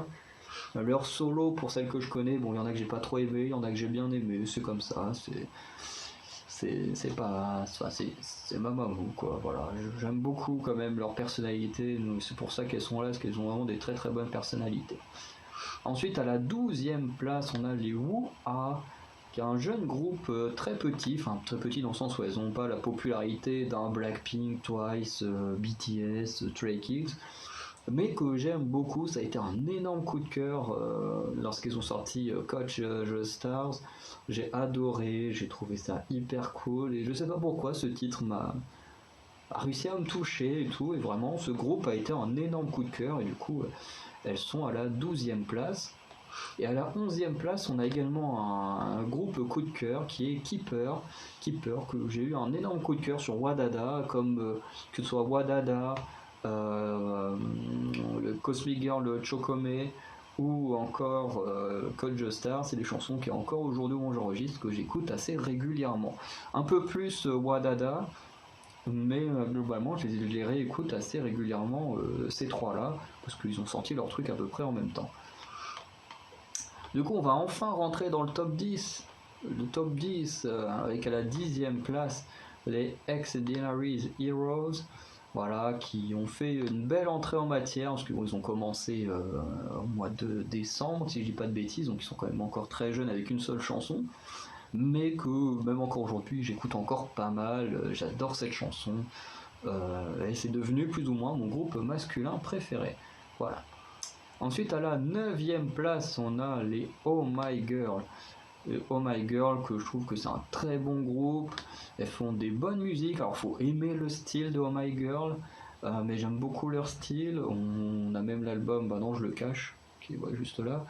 Leur solo, pour celles que je connais, bon, il y en a que j'ai pas trop aimé, il y en a que j'ai bien aimé, c'est comme ça, c'est pas, enfin, c'est Mamamoo, quoi, voilà. J'aime beaucoup quand même leur personnalité, c'est pour ça qu'elles sont là, parce qu'elles ont vraiment des très très bonnes personnalités. Ensuite, à la 12e place, on a les Woo-Ah, qui est un jeune groupe très petit, enfin très petit dans le sens où elles n'ont pas la popularité d'un Blackpink, Twice, BTS, Stray Kids, mais que j'aime beaucoup. Ça a été un énorme coup de cœur lorsqu'ils ont sorti Coach the Stars. J'ai adoré, j'ai trouvé ça hyper cool, et je sais pas pourquoi ce titre m'a réussi à me toucher et tout, et vraiment ce groupe a été un énorme coup de cœur, et du coup elles sont à la 12e place. Et à la 11e place, on a également un groupe coup de cœur qui est Keeper, que j'ai eu un énorme coup de cœur sur Wadada, comme que ce soit Wadada, le Cosmic Girl, le Chokome, ou encore Code Just Star. C'est des chansons qui encore aujourd'hui où j'enregistre, que j'écoute assez régulièrement. Un peu plus Wadada, mais globalement je les réécoute assez régulièrement, ces trois-là, parce qu'ils ont sorti leur truc à peu près en même temps. Du coup, on va enfin rentrer dans le top 10. Le top 10, avec à la 10e place les Extraordinary Heroes, voilà, qui ont fait une belle entrée en matière, parce qu'ils ont commencé au mois de décembre, si je dis pas de bêtises, donc ils sont quand même encore très jeunes avec une seule chanson, mais que même encore aujourd'hui, j'écoute encore pas mal, j'adore cette chanson, et c'est devenu plus ou moins mon groupe masculin préféré. Voilà. Ensuite, à la 9e place, on a les Oh My Girl. Les Oh My Girl, que je trouve que c'est un très bon groupe. Elles font des bonnes musiques. Alors, faut aimer le style de Oh My Girl, mais j'aime beaucoup leur style. On a même l'album, bah non, je le cache, qui est juste là.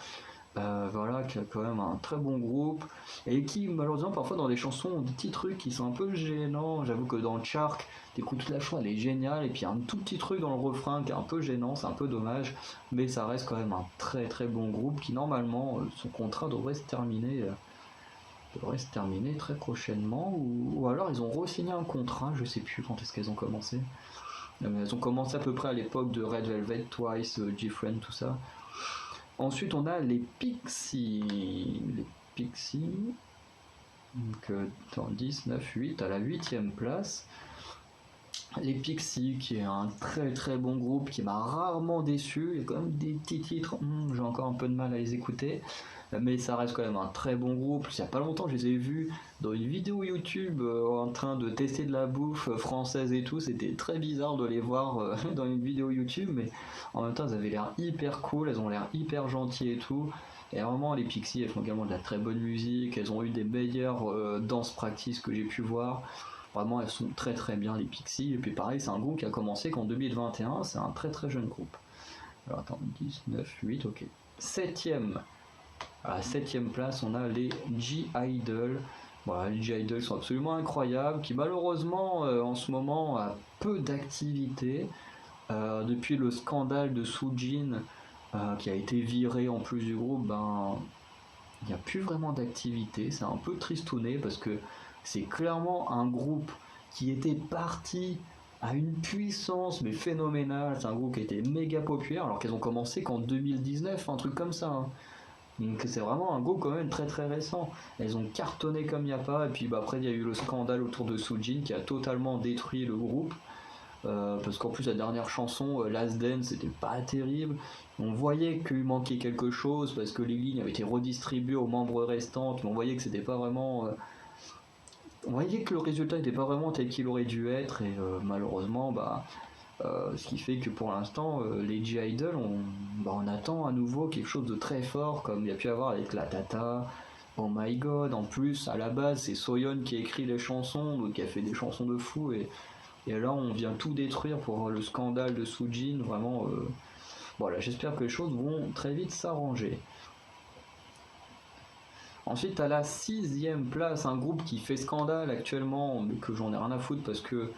Voilà, qui a quand même un très bon groupe et qui malheureusement parfois dans des chansons ont des petits trucs qui sont un peu gênants. J'avoue que dans Shark, t'écoutes toute la chanson, elle est géniale, et puis il y a un tout petit truc dans le refrain qui est un peu gênant, c'est un peu dommage, mais ça reste quand même un très très bon groupe qui normalement son contrat devrait se terminer très prochainement, ou alors ils ont re-signé un contrat, je sais plus quand est-ce qu'elles ont commencé. Elles ont commencé à peu près à l'époque de Red Velvet, Twice, G-Friend, tout ça. Ensuite, on a les Pixies. Les Pixies, donc dans 10, 9, 8, à la 8e place. Les Pixies, qui est un très très bon groupe qui m'a rarement déçu. Il y a quand même des petits titres, j'ai encore un peu de mal à les écouter, mais ça reste quand même un très bon groupe. Il n'y a pas longtemps, je les ai vus dans une vidéo YouTube en train de tester de la bouffe française et tout. C'était très bizarre de les voir dans une vidéo YouTube, mais en même temps, elles avaient l'air hyper cool, elles ont l'air hyper gentilles et tout. Et vraiment, les Pixies, elles font également de la très bonne musique. Elles ont eu des meilleures dance practice que j'ai pu voir. Vraiment, elles sont très très bien, les Pixies. Et puis pareil, c'est un groupe qui a commencé qu'en 2021. C'est un très très jeune groupe. Alors attends, 10, 9, 8, ok. 7e. À la 7e place, on a les G-Idol. Voilà, les G-Idol sont absolument incroyables, qui malheureusement en ce moment a peu d'activité. Depuis le scandale de Soojin, qui a été viré en plus du groupe, ben il n'y a plus vraiment d'activité. C'est un peu tristouné parce que c'est clairement un groupe qui était parti à une puissance mais phénoménale. C'est un groupe qui était méga populaire alors qu'ils ont commencé qu'en 2019, un truc comme ça, hein. Donc c'est vraiment un groupe quand même très très récent. Elles ont cartonné comme il n'y a pas, et puis après il y a eu le scandale autour de Soojin qui a totalement détruit le groupe. Parce qu'en plus la dernière chanson, Last Dance, c'était pas terrible. On voyait qu'il manquait quelque chose parce que les lignes avaient été redistribuées aux membres restants, mais on voyait que c'était pas vraiment... on voyait que le résultat n'était pas vraiment tel qu'il aurait dû être, et malheureusement, ce qui fait que pour l'instant, les G-Idol, on attend à nouveau quelque chose de très fort, comme il y a pu avoir avec la Tata. Oh my god, en plus, à la base, c'est Soyeon qui a écrit les chansons, donc qui a fait des chansons de fou, et là, on vient tout détruire pour le scandale de Soojin. Vraiment, voilà, j'espère que les choses vont très vite s'arranger. Ensuite, à la 6ème place, un groupe qui fait scandale actuellement, mais que j'en ai rien à foutre parce que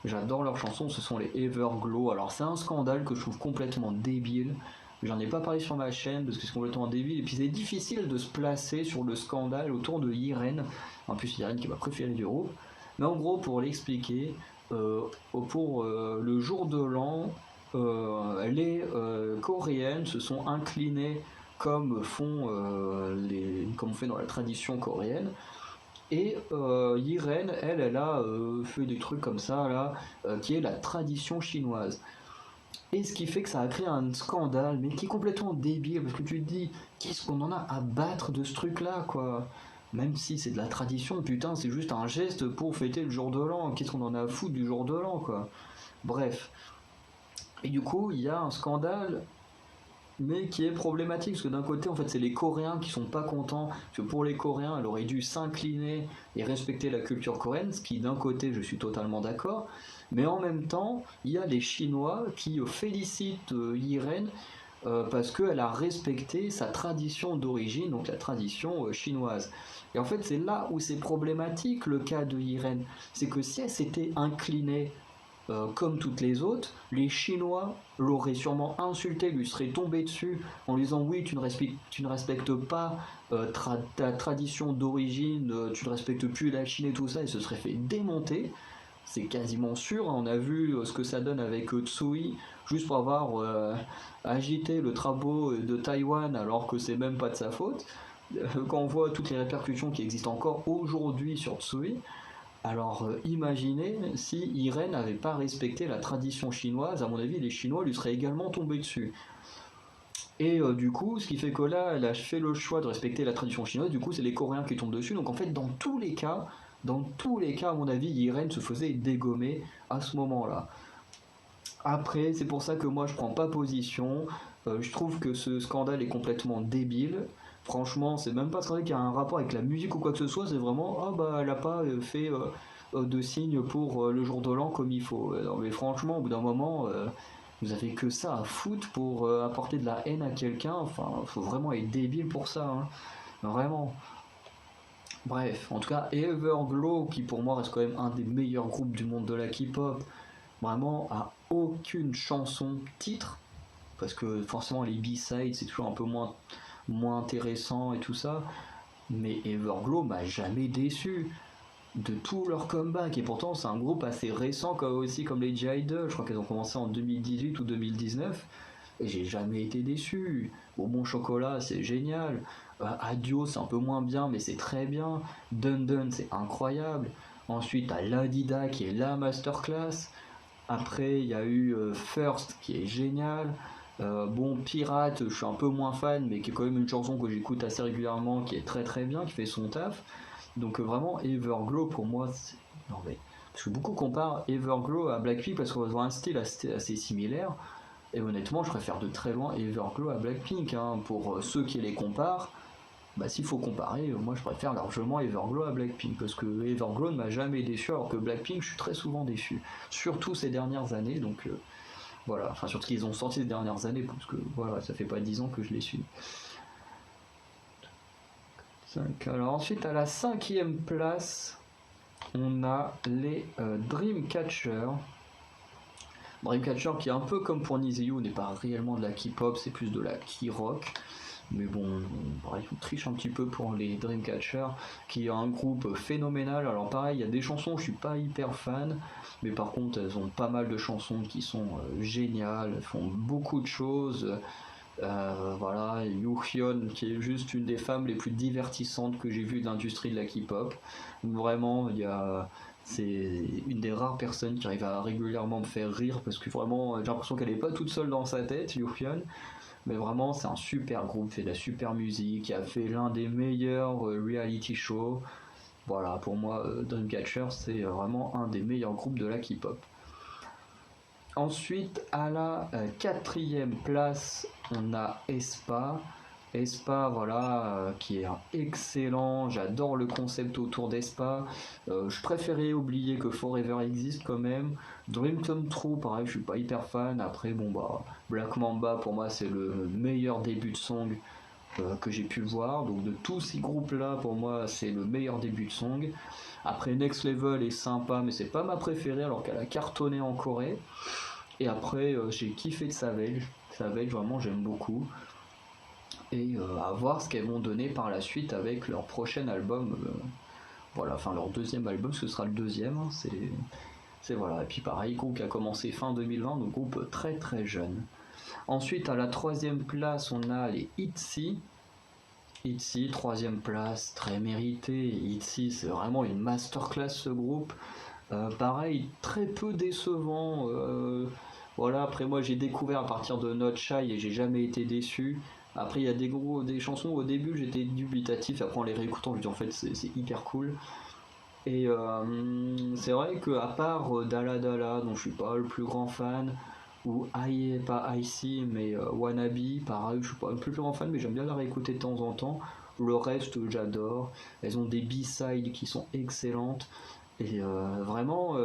j'adore leurs chansons, ce sont les Everglow. Alors, c'est un scandale que je trouve complètement débile. J'en ai pas parlé sur ma chaîne parce que c'est complètement débile. Et puis, c'est difficile de se placer sur le scandale autour de Irene. En plus, Irene qui est ma préférée du groupe. Mais en gros, pour l'expliquer, pour le jour de l'an, les Coréennes se sont inclinées comme comme on fait dans la tradition coréenne. Et Irene, elle a fait des trucs comme ça là, qui est la tradition chinoise. Et ce qui fait que ça a créé un scandale, mais qui est complètement débile, parce que tu te dis, qu'est-ce qu'on en a à battre de ce truc-là, quoi. Même si c'est de la tradition, putain, c'est juste un geste pour fêter le jour de l'an. Qu'est-ce qu'on en a à foutre du jour de l'an, quoi. Bref. Et du coup, il y a un scandale, mais qui est problématique, parce que d'un côté, en fait, c'est les Coréens qui sont pas contents, parce que pour les Coréens, elle aurait dû s'incliner et respecter la culture coréenne, ce qui, d'un côté, je suis totalement d'accord, mais en même temps, il y a les Chinois qui félicitent Irene parce qu'elle a respecté sa tradition d'origine, donc la tradition chinoise. Et en fait, c'est là où c'est problématique le cas de Irene. C'est que si elle s'était inclinée comme toutes les autres, les Chinois l'auraient sûrement insulté, lui seraient tombés dessus en lui disant oui, tu ne respectes pas ta tradition d'origine, tu ne respectes plus la Chine et tout ça, et se serait fait démonter. C'est quasiment sûr, hein. On a vu ce que ça donne avec Tsui, juste pour avoir agité le drapeau de Taïwan alors que c'est même pas de sa faute. Quand on voit toutes les répercussions qui existent encore aujourd'hui sur Tsui, alors imaginez si Irene n'avait pas respecté la tradition chinoise, à mon avis les Chinois lui seraient également tombés dessus. Et du coup, ce qui fait que là, elle a fait le choix de respecter la tradition chinoise, du coup c'est les Coréens qui tombent dessus, donc en fait dans tous les cas, à mon avis, Irene se faisait dégommer à ce moment-là. Après, c'est pour ça que moi je prends pas position. Je trouve que ce scandale est complètement débile. Franchement, c'est même pas un scandale qui a un rapport avec la musique ou quoi que ce soit. C'est vraiment, ah bah elle a pas fait de signe pour le jour de l'an comme il faut. Non, mais franchement, au bout d'un moment, vous avez que ça à foutre pour apporter de la haine à quelqu'un. Enfin, faut vraiment être débile pour ça, hein. Vraiment. Bref, en tout cas, Everglow, qui pour moi reste quand même un des meilleurs groupes du monde de la K-pop, vraiment a aucune chanson titre, parce que forcément les B-sides c'est toujours un peu moins intéressant et tout ça, mais Everglow m'a jamais déçu de tout leur comeback, et pourtant c'est un groupe assez récent aussi comme les G-Idol, je crois qu'elles ont commencé en 2018 ou 2019, et j'ai jamais été déçu. Bon Chocolat c'est génial, Adio c'est un peu moins bien mais c'est très bien, Dun Dun c'est incroyable, ensuite t'as Ladida qui est la masterclass, après il y a eu First qui est génial, bon Pirate je suis un peu moins fan mais qui est quand même une chanson que j'écoute assez régulièrement, qui est très très bien, qui fait son taf. Donc vraiment Everglow pour moi c'est... Non, mais... parce que beaucoup comparent Everglow à Blackpink parce qu'on voit un style assez similaire. Et honnêtement, je préfère de très loin Everglow à Blackpink, hein. Pour ceux qui les comparent, s'il faut comparer, moi je préfère largement Everglow à Blackpink, parce que Everglow ne m'a jamais déçu, alors que Blackpink, je suis très souvent déçu. Surtout ces dernières années, donc voilà. Enfin, surtout qu'ils ont sorti ces dernières années, parce que voilà, ça fait pas 10 ans que je les suis. Alors ensuite, à la 5ème place, on a les Dreamcatcher. Dreamcatcher qui est un peu comme pour Niziu, n'est pas réellement de la K-pop, c'est plus de la K-rock. mais bon, pareil, on triche un petit peu pour les Dreamcatcher, qui est un groupe phénoménal. Alors pareil, il y a des chansons, je suis pas hyper fan, mais par contre, elles ont pas mal de chansons qui sont géniales, elles font beaucoup de choses. Voilà, Yuhyun, qui est juste une des femmes les plus divertissantes que j'ai vues de l'industrie de la K-pop. Vraiment, c'est une des rares personnes qui arrive à régulièrement me faire rire parce que vraiment, j'ai l'impression qu'elle est pas toute seule dans sa tête, Yuhyun. Mais vraiment, c'est un super groupe, fait de la super musique, qui a fait l'un des meilleurs reality shows. Voilà, pour moi, Dreamcatcher, c'est vraiment un des meilleurs groupes de la K-pop. Ensuite, à la quatrième place, on a aespa. aespa, voilà, qui est excellent. J'adore le concept autour d'aespa. Je préférais oublier que Forever existe quand même. Dream Come True, pareil, je suis pas hyper fan. Après, bon bah, Black Mamba pour moi c'est le meilleur début de song que j'ai pu voir. Donc de tous ces groupes-là, pour moi, c'est le meilleur début de song. Après, Next Level est sympa, mais c'est pas ma préférée, alors qu'elle a cartonné en Corée. Et après, j'ai kiffé de Savage. Savage, vraiment, j'aime beaucoup. Et à voir ce qu'elles vont donner par la suite avec leur prochain album. Voilà, enfin leur deuxième album, ce sera le deuxième. Hein, c'est voilà. Et puis pareil, groupe qui a commencé fin 2020, donc groupe très très jeune. Ensuite, à la troisième place, on a les ITZY. ITZY, troisième place, très mérité. ITZY, c'est vraiment une masterclass ce groupe. Pareil, très peu décevant. Voilà, après moi j'ai découvert à partir de Not Shy et j'ai jamais été déçu. Après il y a des chansons où au début j'étais dubitatif, après en les réécoutant je dis en fait c'est hyper cool. Et c'est vrai qu'à part Dala Dala, dont je suis pas le plus grand fan, ou pas Icy, mais Wannabe, pareil, je suis pas le plus grand fan, mais j'aime bien la réécouter de temps en temps. Le reste, j'adore. Elles ont des B-sides qui sont excellentes. Et vraiment,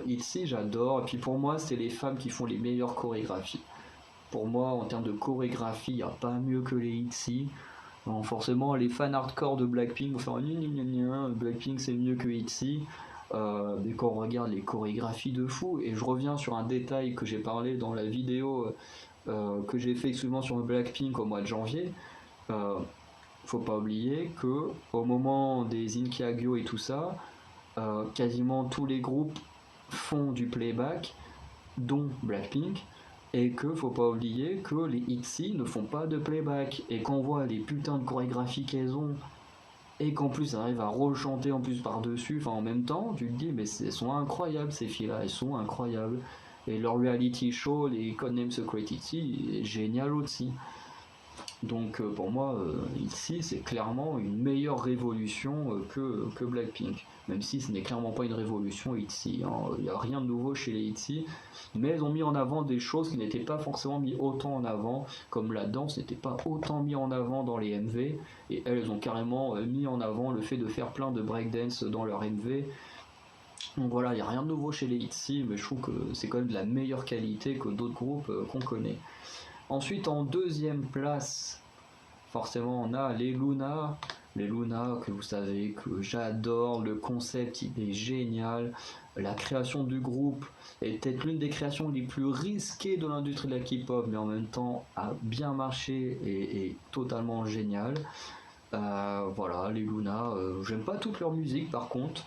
ITZY, j'adore. Et puis pour moi, c'est les femmes qui font les meilleures chorégraphies. Pour moi, en termes de chorégraphie, il n'y a pas mieux que les ITZY. Bon, forcément, les fans hardcore de Blackpink vont faire Blackpink c'est mieux que ITZY. Mais quand on regarde les chorégraphies de fou, et je reviens sur un détail que j'ai parlé dans la vidéo que j'ai fait souvent sur Blackpink au mois de janvier, faut pas oublier que au moment des Inkiagyo et tout ça, quasiment tous les groupes font du playback, dont Blackpink, et que faut pas oublier que les ITZY ne font pas de playback, et qu'on voit les putains de chorégraphies qu'elles ont, et qu'en plus elles arrivent à rechanter en plus par-dessus, enfin en même temps, tu te dis mais elles sont incroyables ces filles-là, elles sont incroyables. Et leur reality show, les Codenames Secret ITZY, est génial aussi. Donc pour moi, ici, c'est clairement une meilleure révolution que Blackpink. Même si ce n'est clairement pas une révolution ITZY. Hein. Il n'y a rien de nouveau chez les ITZY. Mais elles ont mis en avant des choses qui n'étaient pas forcément mis autant en avant. Comme la danse n'était pas autant mis en avant dans les MV. Et elles ont carrément mis en avant le fait de faire plein de breakdance dans leur MV. Donc voilà, il n'y a rien de nouveau chez les ITZY. Mais je trouve que c'est quand même de la meilleure qualité que d'autres groupes qu'on connaît. Ensuite, en deuxième place, forcément, on a les Luna. Les Luna, que vous savez, que j'adore. Le concept, il est génial. La création du groupe est peut-être l'une des créations les plus risquées de l'industrie de la K-pop, mais en même temps a bien marché et est totalement génial. Voilà, les Luna. J'aime pas toute leur musique, par contre.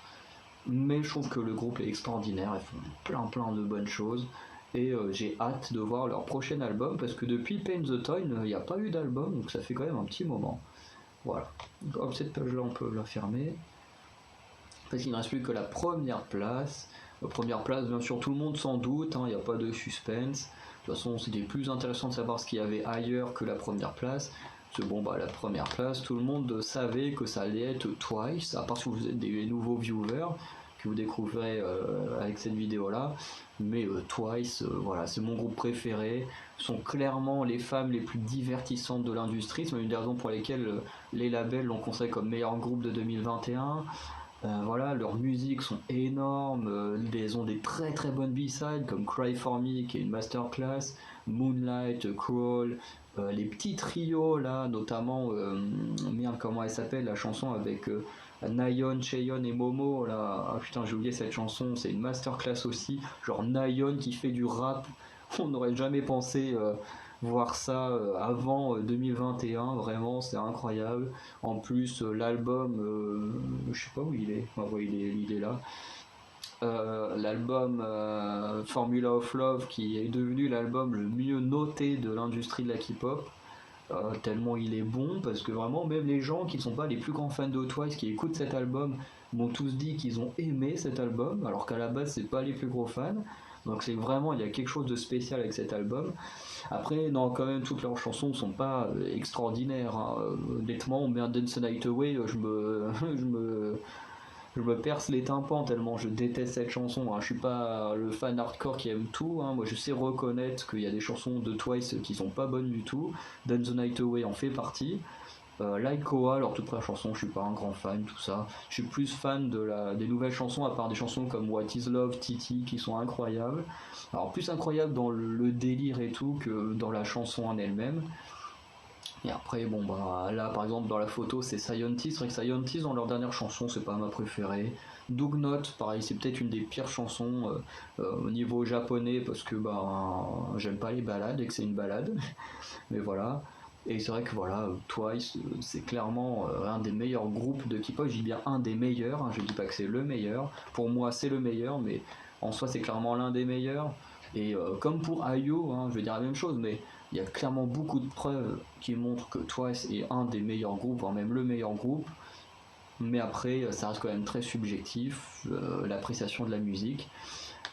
Mais je trouve que le groupe est extraordinaire. Ils font plein de bonnes choses. Et j'ai hâte de voir leur prochain album parce que depuis Paint the Toy, il n'y a pas eu d'album, donc ça fait quand même un petit moment. Voilà. Donc, cette page-là, on peut la fermer. Parce qu'il ne reste plus que la première place. La première place, bien sûr, tout le monde s'en doute, il n'y a pas de suspense. De toute façon, c'était plus intéressant de savoir ce qu'il y avait ailleurs que la première place. Parce que bon, bah, la première place, tout le monde savait que ça allait être Twice, à part si vous êtes des nouveaux viewers que vous découvrez avec cette vidéo là, mais Twice, voilà, c'est mon groupe préféré, sont clairement les femmes les plus divertissantes de l'industrie, c'est une des raisons pour lesquelles les labels l'ont considéré comme meilleur groupe de 2021. Voilà, leurs musiques sont énormes, elles ont des très bonnes B-sides comme Cry For Me qui est une masterclass, Moonlight, Crawl, les petits trios là, notamment, merde, comment elle s'appelle la chanson avec Nayeon, Cheon et Momo là, ah putain j'ai oublié cette chanson, c'est une masterclass aussi, genre Nayeon qui fait du rap, on n'aurait jamais pensé voir ça avant 2021, vraiment c'est incroyable. En plus l'album, je sais pas où il est, enfin, ouais, il est là. L'album Formula of Love qui est devenu l'album le mieux noté de l'industrie de la K-pop. Tellement il est bon, parce que vraiment même les gens qui ne sont pas les plus grands fans de Twice qui écoutent cet album m'ont tous dit qu'ils ont aimé cet album, alors qu'à la base c'est pas les plus gros fans. Donc c'est vraiment, il y a quelque chose de spécial avec cet album. Après, non, quand même, toutes leurs chansons ne sont pas extraordinaires, hein. Honnêtement, on met un Dance the Night Away, je me perce les tympans tellement je déteste cette chanson, hein. Je suis pas le fan hardcore qui aime tout, hein. Moi je sais reconnaître qu'il y a des chansons de Twice qui sont pas bonnes du tout. Dance the Night Away en fait partie. Like Koa, leur toute première chanson, je suis pas un grand fan, tout ça. Je suis plus fan des nouvelles chansons, à part des chansons comme What is Love, Titi, qui sont incroyables. Alors plus incroyables dans le délire et tout que dans la chanson en elle-même. Et après, bon, bah là par exemple, dans la photo, c'est Scientist. C'est vrai que Scientist, dans leur dernière chanson, c'est pas ma préférée. Doug Note, pareil, c'est peut-être une des pires chansons au niveau japonais parce que bah, j'aime pas les balades et que c'est une balade. Mais voilà. Et c'est vrai que voilà, Twice, c'est clairement un des meilleurs groupes de K-pop. Je dis bien un des meilleurs, hein, je dis pas que c'est le meilleur. Pour moi, c'est le meilleur, mais en soi, c'est clairement l'un des meilleurs. Et comme pour IU, hein, je vais dire la même chose, mais il y a clairement beaucoup de preuves qui montrent que Twice est un des meilleurs groupes, voire même le meilleur groupe. Mais après, ça reste quand même très subjectif, l'appréciation de la musique.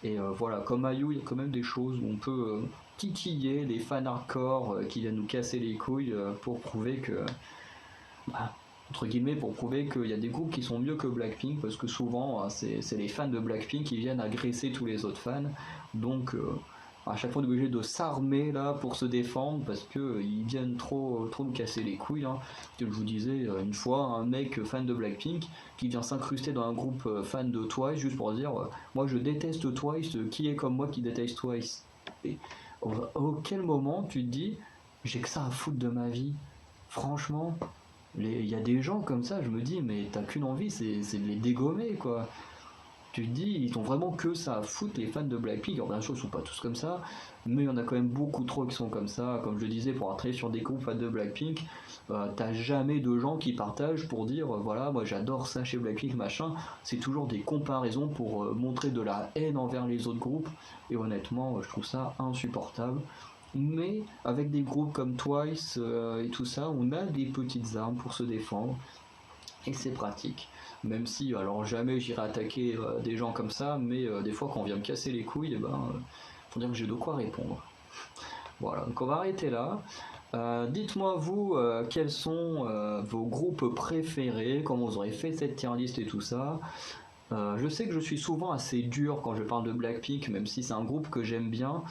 Et voilà, comme IU, il y a quand même des choses où on peut titiller les fans hardcore qui viennent nous casser les couilles pour prouver que, bah, entre guillemets, pour prouver qu'il y a des groupes qui sont mieux que Blackpink, parce que souvent, c'est les fans de Blackpink qui viennent agresser tous les autres fans. Donc, à chaque fois on est obligé de s'armer là pour se défendre parce que ils viennent trop nous casser les couilles, hein. Comme je vous disais une fois, un mec fan de Blackpink qui vient s'incruster dans un groupe fan de Twice juste pour dire moi je déteste Twice, qui est comme moi qui déteste Twice. Et auquel moment tu te dis j'ai que ça à foutre de ma vie, franchement. Il y a des gens comme ça, je me dis mais t'as qu'une envie, c'est de les dégommer quoi. Tu te dis, ils ont vraiment que ça à foutre, les fans de Blackpink. Alors bien sûr, ils sont pas tous comme ça, mais il y en a quand même beaucoup trop qui sont comme ça. Comme je le disais, pour travailler sur des groupes fans de Blackpink, t'as jamais de gens qui partagent pour dire, voilà, moi j'adore ça chez Blackpink, machin. C'est toujours des comparaisons pour montrer de la haine envers les autres groupes. Et honnêtement, je trouve ça insupportable. Mais avec des groupes comme Twice et tout ça, on a des petites armes pour se défendre et c'est pratique. Même si, alors jamais j'irai attaquer des gens comme ça, mais des fois quand on vient me casser les couilles, eh ben, faut dire que j'ai de quoi répondre. Voilà, donc on va arrêter là. Dites-moi vous quels sont vos groupes préférés, comment vous aurez fait cette tier list et tout ça. Je sais que je suis souvent assez dur quand je parle de Blackpink, même si c'est un groupe que j'aime bien,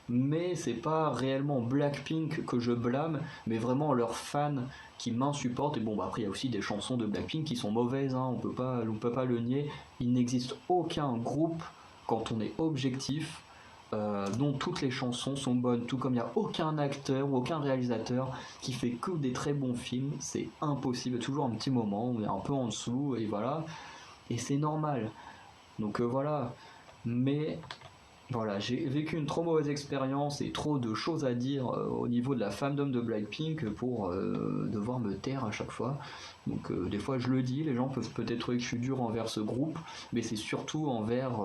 mais c'est pas réellement Blackpink que je blâme, mais vraiment leurs fans qui m'insupportent. Et bon, bah après il y a aussi des chansons de Blackpink qui sont mauvaises, hein, on peut pas le nier. Il n'existe aucun groupe, quand on est objectif, dont toutes les chansons sont bonnes, tout comme il n'y a aucun acteur ou aucun réalisateur qui fait que des très bons films. C'est impossible, toujours un petit moment, on est un peu en dessous, et voilà, et c'est normal. Donc voilà, mais voilà, j'ai vécu une trop mauvaise expérience et trop de choses à dire au niveau de la fandom de Blackpink pour devoir me taire à chaque fois. Donc des fois je le dis, les gens peuvent peut-être trouver que je suis dur envers ce groupe, mais c'est surtout envers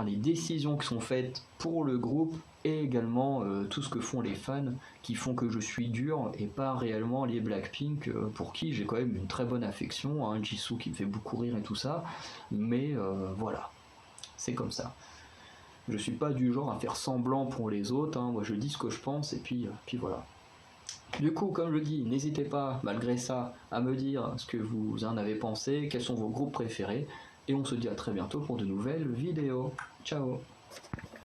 les décisions qui sont faites pour le groupe et également tout ce que font les fans qui font que je suis dur et pas réellement les Blackpink pour qui j'ai quand même une très bonne affection, hein, Jisoo qui me fait beaucoup rire et tout ça, mais voilà, c'est comme ça. Je suis pas du genre à faire semblant pour les autres, hein. Moi je dis ce que je pense et puis voilà. Du coup, comme je dis, n'hésitez pas, malgré ça, à me dire ce que vous en avez pensé, quels sont vos groupes préférés, et on se dit à très bientôt pour de nouvelles vidéos. Ciao!